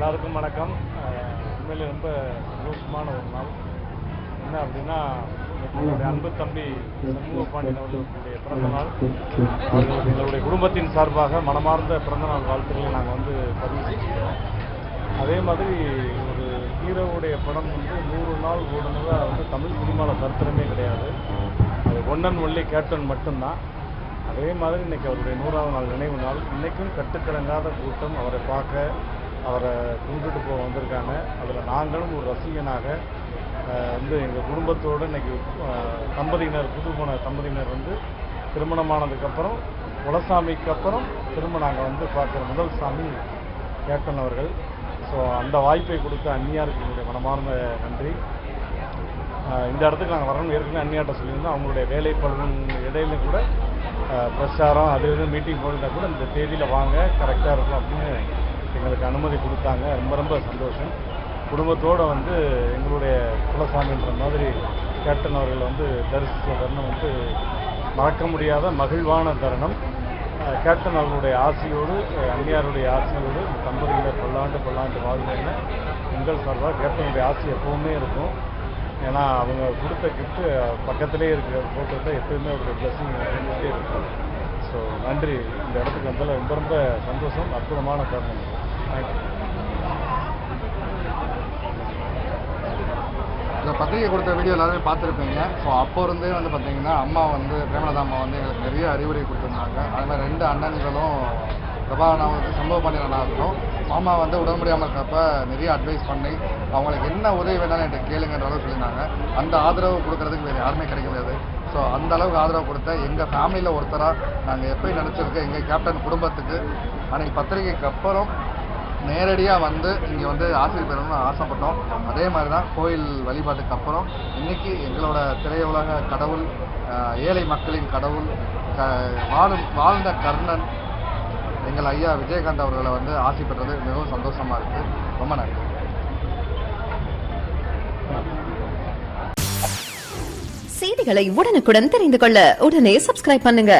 எல்லாருக்கும் வணக்கம். உண்மையிலே ரொம்ப சந்தோஷமான ஒரு நாள். என்ன அப்படின்னா, எங்களுடைய அன்பு தம்பி சண்முக பாண்டியன் அவர்களுடைய பிறந்தநாள். அவர்களுக்கு எங்களுடைய குடும்பத்தின் சார்பாக மனமார்ந்த பிறந்தநாள் வாழ்த்துக்களை நாங்கள் பதிவு செஞ்சுக்கிறோம். அதே மாதிரி ஒரு ஹீரோவுடைய படம் 100 நாள் ஓடுனதாக தமிழ் சினிமாவில் சரித்திரமே கிடையாது. அது ஒன் அண்ட் ஒன்லி கேப்டன் மட்டும்தான். அதே மாதிரி இன்றைக்கி அவருடைய 100ஆவது நாள் நினைவு நாள். இன்றைக்கும் கட்டுக்கடங்காத கூட்டம் அவரை பார்க்க, அவரை கும்பிட்டு போக வந்திருக்காங்க. அதில் நாங்களும் ஒரு ரசிகனாக எங்கள் குடும்பத்தோடு இன்றைக்கி தம்பதியினர், புது போன தம்பதியினர் திருமணமானதுக்கப்புறம் குலசாமிக்கு அப்புறம் திரும்ப நாங்கள் பார்க்குற முதல் சாமி கேப்டன் அவர்கள். ஸோ அந்த வாய்ப்பை கொடுத்த அந்நியாருக்கு என்னுடைய மனமார்ந்த நன்றி. இந்த இடத்துக்கு நாங்கள் வரணும் ஏற்கனவே அந்நியாட்ட சொல்லியிருந்தோம். அவங்களுடைய வேலை பலன் இடையில கூட பிரச்சாரம் அது மீட்டிங் போயிருந்தால் கூட இந்த தேதியில் வாங்க, கரெக்டாக இருக்கும் அப்படின்னு எங்களுக்கு அனுமதி கொடுத்தாங்க. ரொம்ப ரொம்ப சந்தோஷம். குடும்பத்தோடு எங்களுடைய குலசாமின்ற மாதிரி கேப்டன் அவர்கள் தரிசித்த தருணம் மறக்க முடியாத மகிழ்வான தருணம். கேப்டன் அவர்களுடைய ஆசையோடு, அந்நியாருடைய ஆசையோடு தம்பதியினர் பல்லாண்டு வாழ்ந்தேன்னு உங்கள் சார்பாக கேப்டனுடைய ஆசை எப்போவுமே இருக்கும். ஏன்னா அவங்க கொடுத்த கிஃப்ட்டு பக்கத்திலே இருக்கிற ஃபோட்டோவில் எப்போயுமே ஒரு பிளஸிங் இருந்துகிட்டே இருக்கும். ஸோ நன்றி. இந்த இடத்துக்கு வந்தால் ரொம்ப ரொம்ப சந்தோஷம். அற்புதமான தருணம். தேங்க்யூ. இந்த பத்திரிகை கொடுத்த வீடியோ எல்லாருமே பார்த்துருப்பீங்க. ஸோ அப்போ இருந்தே பார்த்தீங்கன்னா அம்மா பிரேமலதா அம்மா எங்களுக்கு நிறைய அறிவுரை கொடுத்துருந்தாங்க. அது மாதிரி 2 அண்ணன்களும் பிரபாகரன் சண்முக பாண்டியன் அண்ணா இருக்கணும். மாமா உடம்பு முடியாமல் இருக்கிறப்ப நிறைய அட்வைஸ் பண்ணி அவங்களுக்கு என்ன உதவி வேணாலும் என்கிட்ட கேளுங்கன்ற அளவு சொல்லியிருந்தாங்க. அந்த ஆதரவு கொடுக்கறதுக்கு வேறு யாருமே கிடைக்க முடியாது. ஸோ அந்த அளவுக்கு ஆதரவு கொடுத்த எங்கள் ஃபேமிலியில் ஒருத்தராக நாங்கள் எப்போயும் நினச்சிருக்கோம். எங்கள் கேப்டன் குடும்பத்துக்கு அன்றைக்கி பத்திரிகைக்கு அப்புறம் நேரடியாக இங்கே ஆசிரியர் பெறணும்னு ஆசைப்பட்டோம். அதே மாதிரி தான் கோயில் வழிபாட்டுக்கு அப்புறம் இன்றைக்கி எங்களோட திரையுலக கடவுள், ஏழை மக்களின் கடவுள், வாழ்ந்த கர்ணன் எங்கள் ஐயா விஜயகாந்த் அவர்களை ஆசை பெற்றது மிகவும் சந்தோஷமாக இருக்குது. ரொம்ப நன்றி. செய்திகளை உடனுக்குடன் தெரிந்து கொள்ள உடனே சப்ஸ்கிரைப் பண்ணுங்க.